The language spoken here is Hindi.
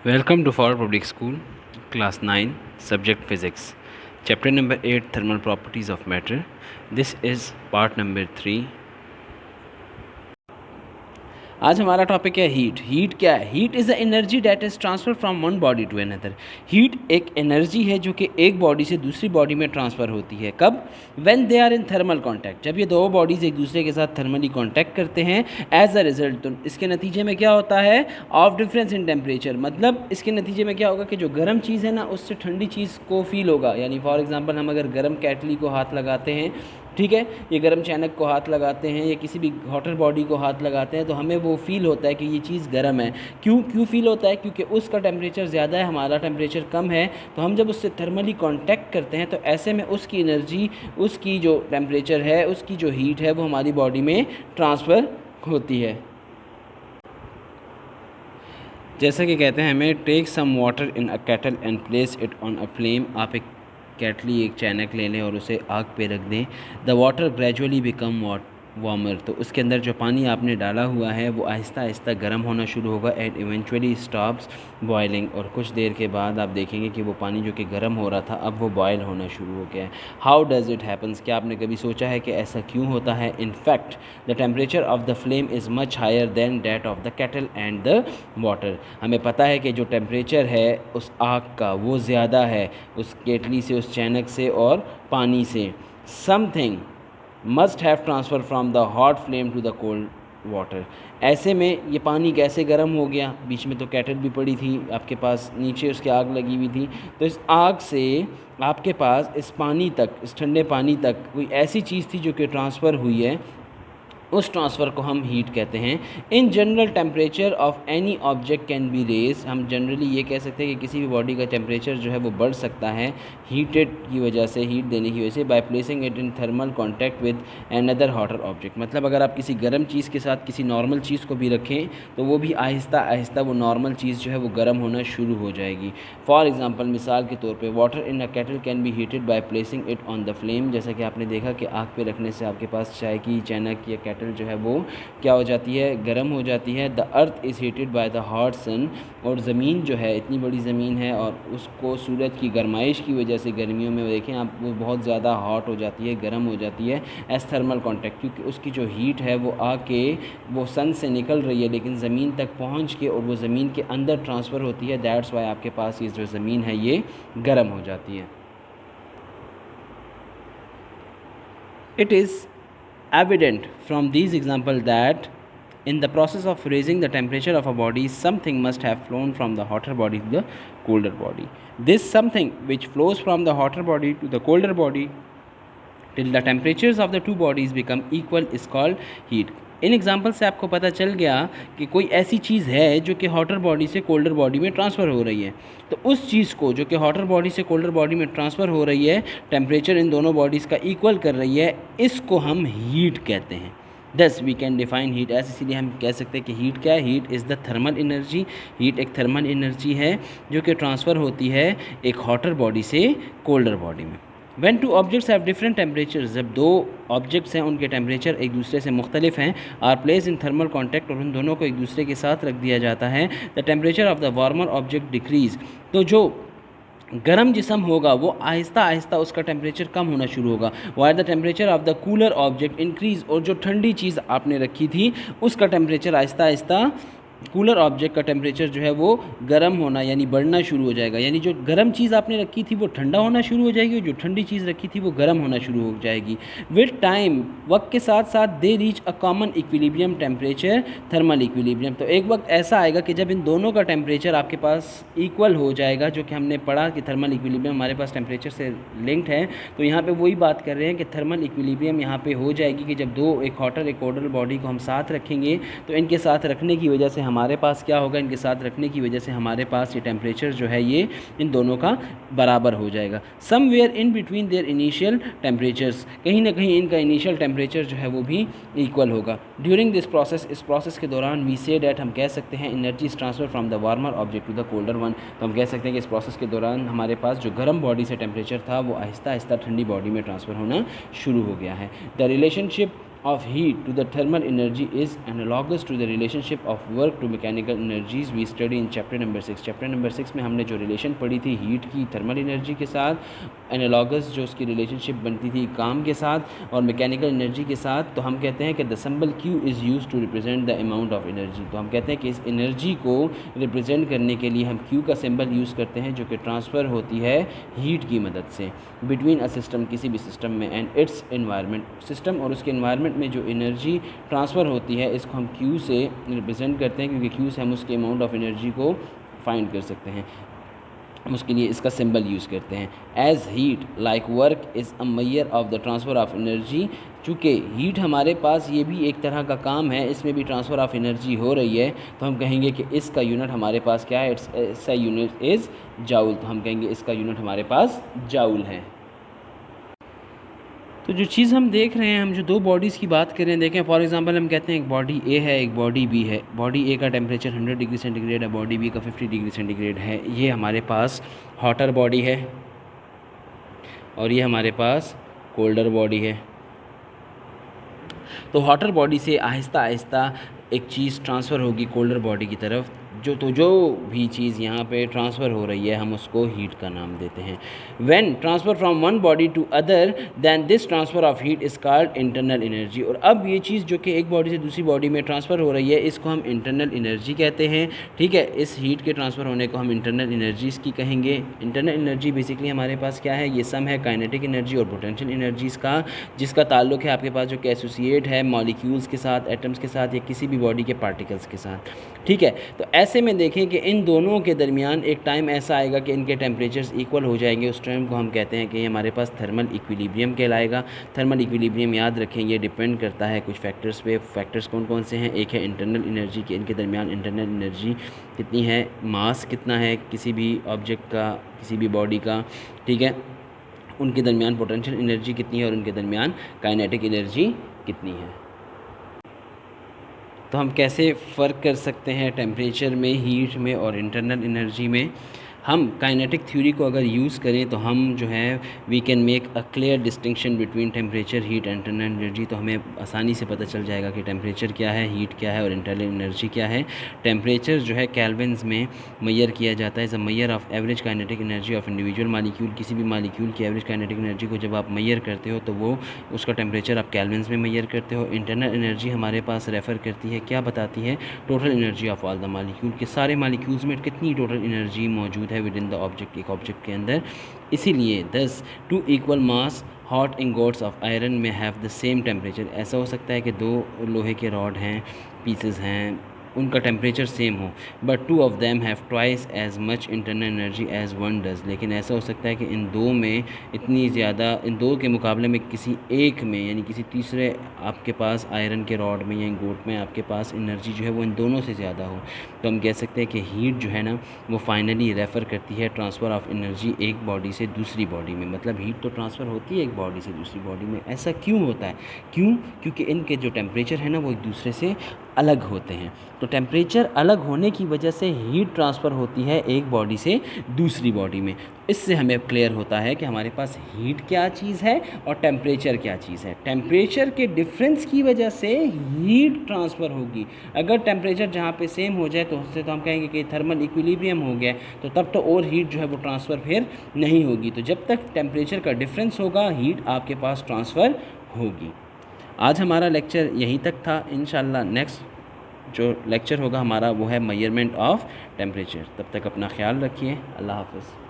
Welcome to Forward Public School, Class 9, Subject Physics, Chapter number 8, Thermal Properties of Matter. This is part number 3. आज हमारा टॉपिक है हीट। हीट क्या है? Heat is the energy that is transfer from one body to another. Heat एक एनर्जी है जो कि एक बॉडी से दूसरी बॉडी में ट्रांसफ़र होती है। कब? When they are in thermal contact, जब ये दो बॉडीज़ एक दूसरे के साथ थर्मली कॉन्टैक्ट करते हैं। एज अ रिजल्ट, तो इसके नतीजे में क्या होता है? ऑफ डिफरेंस इन टेम्परेचर, मतलब इसके नतीजे में क्या होगा कि जो गर्म चीज़ है ना उससे ठंडी चीज़ को फील होगा। यानी फॉर एग्जांपल हम अगर गर्म कैटली को हाथ लगाते हैं, ठीक है, ये गर्म चैनक को हाथ लगाते हैं या किसी भी हॉटर बॉडी को हाथ लगाते हैं तो हमें वो फील होता है कि ये चीज़ गर्म है। क्यों फील होता है? क्योंकि उसका टेम्परेचर ज़्यादा है, हमारा टेम्परेचर कम है। तो हम जब उससे थर्मली कांटेक्ट करते हैं तो ऐसे में उसकी एनर्जी, उसकी जो टेम्परेचर है, उसकी जो हीट है वो हमारी बॉडी में ट्रांसफ़र होती है। जैसा कि कहते हैं हमें take some water in a kettle and place it on a flame. आप एक केटली, एक चैनक ले लें और उसे आग पे रख दें। The water gradually become warmer, तो उसके अंदर जो पानी आपने डाला हुआ है वो आहिस्ता आहिस्ता गर्म होना शुरू होगा। एंड इवेंचुअली स्टॉप्स बॉयलिंग, और कुछ देर के बाद आप देखेंगे कि वो पानी जो कि गर्म हो रहा था अब वो बॉयल होना शुरू हो गया है। हाउ डज़ इट हैपन्स, क्या आपने कभी सोचा है कि ऐसा क्यों होता है? In fact the temperature of the flame is much higher than that of the kettle and the water. हमें पता है कि जो टेम्परेचर है उस आग का वो ज़्यादा है उस केटली से, उस चैनक से और पानी से। Something must have transfer from the hot flame to the cold water. ऐसे में ये पानी कैसे गर्म हो गया? बीच में तो केटल भी पड़ी थी आपके पास, नीचे उसके आग लगी हुई थी, तो इस आग से आपके पास इस पानी तक, इस ठंडे पानी तक कोई ऐसी चीज़ थी जो कि ट्रांसफ़र हुई है, उस ट्रांसफ़र को हम हीट कहते हैं। In general temperature of any object can be raise, हम जनरली ये कह सकते हैं कि किसी भी बॉडी का टेम्परेचर जो है वो बढ़ सकता है हीटेड की वजह से, हीट देने की वजह से, by placing it in thermal contact with another hotter object. मतलब अगर आप किसी गर्म चीज़ के साथ किसी नॉर्मल चीज़ को भी रखें तो वो भी आहिस्ता आहिस्ता वो नॉर्मल चीज़ जो है वो गर्म होना शुरू हो जाएगी। फॉर एग्ज़ाम्पल, मिसाल के तौर पर water in a kettle can be heated by placing it on the flame. जैसा कि आपने देखा कि आग पे रखने से आपके पास चाय की चैनक या केटल जो है वो क्या हो जाती है? गर्म हो जाती है। The earth is heated by the hot sun, और ज़मीन जो है, इतनी बड़ी ज़मीन है और उसको सूरज की गर्माइश की वजह से गर्मियों में देखें आप वो बहुत ज़्यादा हॉट हो जाती है, गर्म हो जाती है एज थर्मल कॉन्टैक्ट, क्योंकि उसकी जो हीट है वो आके वो सन से निकल रही है लेकिन ज़मीन तक पहुँच के और वो ज़मीन के अंदर ट्रांसफ़र होती है। दैट्स वाई आपके पास ये जो ज़मीन है ये गर्म हो जाती है। It is evident from these examples that in the process of raising the temperature of a body, something must have flown from the hotter body to the colder body. This something which flows from the hotter body to the colder body till the temperatures of the two bodies become equal is called heat. In example से आपको पता चल गया कि कोई ऐसी चीज़ है जो कि हॉटर बॉडी से कोल्डर बॉडी में ट्रांसफ़र हो रही है। तो उस चीज़ को जो कि हॉटर बॉडी से कोल्डर बॉडी में ट्रांसफ़र हो रही है, टेम्परेचर इन दोनों बॉडीज़ का इक्वल कर रही है, इसको हम हीट कहते हैं। Thus we can define heat as, इसीलिए हम कह सकते हैं कि हीट क्या है? Heat is the thermal energy. Heat एक थर्मल एनर्जी है जो कि ट्रांसफ़र होती है एक हॉटर बॉडी से कोल्डर बॉडी में। When two objects have different temperatures, जब दो ऑब्जेक्ट्स हैं उनके टेम्परेचर एक दूसरे से मुख्तलिफ हैं, are place in thermal contact, और उन दोनों को एक दूसरे के साथ रख दिया जाता है, the temperature of the warmer object decrease, तो जो गर्म जिसम होगा वो आहिस्ता आहिस्ता उसका टेम्परेचर कम होना शुरू होगा। Wire the temperature of the cooler object increase, और जो ठंडी चीज़ आपने रखी थी उसका temperature Aahista Aahista, cooler object का टेम्परेचर जो है वो गर्म होना यानी बढ़ना शुरू हो जाएगा। यानी जो गर्म चीज़ आपने रखी थी वो ठंडा होना शुरू हो जाएगी और जो ठंडी चीज़ रखी थी वो गर्म होना शुरू हो जाएगी। विद टाइम, वक्त के साथ साथ, they reach a common equilibrium temperature, thermal equilibrium. तो एक वक्त ऐसा आएगा कि जब इन दोनों का टेम्परेचर आपके पास इक्वल हो जाएगा, जो कि हमने पढ़ा कि थर्मल इक्विलिब्रियम हमारे पास टेम्परेचर से लिंक्ड है। तो यहाँ पे वही बात कर रहे हैं कि थर्मल इक्विलिब्रियम यहाँ पे हो जाएगी कि जब दो, एक हॉटर एक कोल्डर बॉडी को हम साथ रखेंगे तो इनके साथ रखने की वजह से हमारे पास क्या होगा? इनके साथ रखने की वजह से हमारे पास ये टेम्परेचर जो है ये इन दोनों का बराबर हो जाएगा। Somewhere in between their initial temperatures, कहीं ना कहीं इनका इनिशियल टेम्परेचर जो है वो भी इक्वल होगा। ड्यूरिंग दिस प्रोसेस, इस प्रोसेस के दौरान, वी से डैट, हम कह सकते हैं, energy is transfer from the warmer object to the colder one. तो हम कह सकते हैं कि इस प्रोसेस के दौरान हमारे पास जो गर्म बॉडी से टेम्परेचर था वो आहिस्ता आहिस्ता ठंडी बॉडी में ट्रांसफ़र होना शुरू हो गया है। The relationship of heat to the thermal energy is analogous to the relationship of work to mechanical energies we study in chapter number 6. Chapter number 6 में हमने जो रिलेशन पढ़ी थी हीट की थर्मल एनर्जी के साथ, एनालॉगस जो उसकी रिलेशनशिप बनती थी काम के साथ और मैकेनिकल एनर्जी के साथ, तो हम कहते हैं कि the symbol Q is use to represent the amount of energy. तो हम कहते हैं कि इस एनर्जी को रिप्रेजेंट करने के लिए हम Q का सिंबल यूज़ करते हैं जो कि ट्रांसफ़र होती है हीट की मदद से बिटवीन अ सिस्टम, किसी भी सिस्टम में, एंड इट्स एनवायरनमेंट, सिस्टम और उसके एनवायरनमेंट में जो एनर्जी ट्रांसफ़र होती है इसको हम Q से रिप्रेजेंट करते हैं, क्योंकि Q से हम उसके अमाउंट ऑफ एनर्जी को फाइंड कर सकते हैं। हम उसके लिए इसका सिंबल यूज़ करते हैं। As heat like work is a measure of the transfer of energy, चूँकि हीट हमारे पास ये भी एक तरह का काम है, इसमें भी ट्रांसफ़र ऑफ एनर्जी हो रही है, तो हम कहेंगे कि इसका यूनिट हमारे पास क्या है, इसका यूनिट इज़ जाउल। तो हम कहेंगे इसका यूनिट हमारे पास जाउल है। तो जो चीज़ हम देख रहे हैं, हम जो दो बॉडीज़ की बात कर रहे हैं, देखें फॉर एग्जांपल हम कहते हैं एक बॉडी ए है, एक बॉडी बी है। बॉडी ए का टेम्परेचर 100 डिग्री सेंटीग्रेड है, बॉडी बी का 50 डिग्री सेंटीग्रेड है। ये हमारे पास हॉटर बॉडी है और ये हमारे पास कोल्डर बॉडी है। तो हॉटर बॉडी से आहिस्ता आहिस्ता एक चीज़ ट्रांसफ़र होगी कोल्डर बॉडी की तरफ, जो भी चीज़ यहाँ पे ट्रांसफ़र हो रही है हम उसको हीट का नाम देते हैं। When transfer from one body to other than this transfer of heat is called internal energy. और अब ये चीज़ जो कि एक बॉडी से दूसरी बॉडी में ट्रांसफ़र हो रही है इसको हम इंटरनल एनर्जी कहते हैं। ठीक है, इस हीट के ट्रांसफ़र होने को हम इंटरनल एनर्जीज़ की कहेंगे। इंटरनल एनर्जी बेसिकली हमारे पास क्या है, ये सम है काइनेटिक एनर्जी और पोटेंशियल एनर्जीज़ का, जिसका ताल्लुक है आपके पास जो कि एसोसिएट है मॉलिक्यूल्स के साथ, एटम्स के साथ या किसी भी बॉडी के पार्टिकल्स के साथ। ठीक है, तो ऐसे में देखें कि इन दोनों के दरमियान एक टाइम ऐसा आएगा कि इनके टेम्परेचर्स इक्वल हो जाएंगे। उस टाइम को हम कहते हैं कि हमारे पास थर्मल इक्विलिब्रियम कहलाएगा। थर्मल इक्विलिब्रियम याद रखें ये डिपेंड करता है कुछ फैक्टर्स पे। फैक्टर्स कौन कौन से हैं, एक है इंटरनल एनर्जी के, इनके दरमियान इंटरनल एनर्जी कितनी है, मास कितना है किसी भी ऑब्जेक्ट का, किसी भी बॉडी का। ठीक है, उनके दरमियान पोटेंशियल एनर्जी कितनी है और उनके दरमियान काइनेटिक एनर्जी कितनी है। तो हम कैसे फ़र्क कर सकते हैं टेम्परेचर में, हीट में और इंटरनल एनर्जी में। हम काइनेटिक थ्योरी को अगर यूज़ करें तो हम जो है we can make a clear distinction between temperature, heat and internal energy. तो हमें आसानी से पता चल जाएगा कि टेम्परेचर क्या है, हीट क्या है और इंटरनल एनर्जी क्या है। टेम्परेचर जो है केल्विन्स में मेजर किया जाता है, is a measure of average kinetic energy of individual molecule. किसी भी मालिक्यूल की एवरेज काइनेटिक एनर्जी को जब आप मेजर करते हो तो वो उसका टेम्परेचर आप केल्विन्स में मेजर करते हो। इंटरनल एनर्जी हमारे पास रेफ़र करती है, क्या बताती है, total energy of all the molecule, के सारे मालिक्यूल्स में कितनी टोटल एनर्जी मौजूद है विद इन द ऑब्जेक्ट, एक ऑब्जेक्ट के अंदर। इसीलिए 2 equal mass hot ingots of iron में हैव द सेम टेम्परेचर। ऐसा हो सकता है कि 2 लोहे के रॉड हैं, पीसेस हैं, उनका टेम्परेचर सेम हो, but 2 of them have twice as much internal energy as 1 does. लेकिन ऐसा हो सकता है कि इन दो में इतनी ज़्यादा, इन दो के मुकाबले में किसी एक में, यानी किसी तीसरे आपके पास आयरन के रॉड में या इंगोट में आपके पास एनर्जी जो है वो इन दोनों से ज़्यादा हो। तो हम कह सकते हैं कि हीट जो है ना वो फाइनली रेफ़र करती है ट्रांसफ़र ऑफ एनर्जी एक बॉडी से दूसरी बॉडी में। मतलब हीट तो ट्रांसफ़र होती है एक बॉडी से दूसरी बॉडी में। ऐसा क्यों होता है, क्योंकि इनके जो टेम्परेचर है ना वो एक दूसरे से अलग होते हैं। तो टेम्परेचर अलग होने की वजह से हीट ट्रांसफ़र होती है एक बॉडी से दूसरी बॉडी में। इससे हमें क्लियर होता है कि हमारे पास हीट क्या चीज़ है और टेम्परेचर क्या चीज़ है। टेम्परेचर के डिफरेंस की वजह से हीट ट्रांसफ़र होगी। अगर टेम्परेचर जहाँ पे सेम हो जाए तो उससे तो हम कहेंगे कि थर्मल इक्विलिब्रियम हो गया, तो तब तो और हीट जो है वो ट्रांसफ़र फिर नहीं होगी। तो जब तक टेम्परेचर का डिफरेंस होगा हीट आपके पास ट्रांसफ़र होगी। आज हमारा लेक्चर यहीं तक था। इंशाल्लाह नेक्स्ट जो लेक्चर होगा हमारा वो है मेजरमेंट ऑफ टेम्परेचर। तब तक अपना ख्याल रखिए। अल्लाह हाफ़िज़।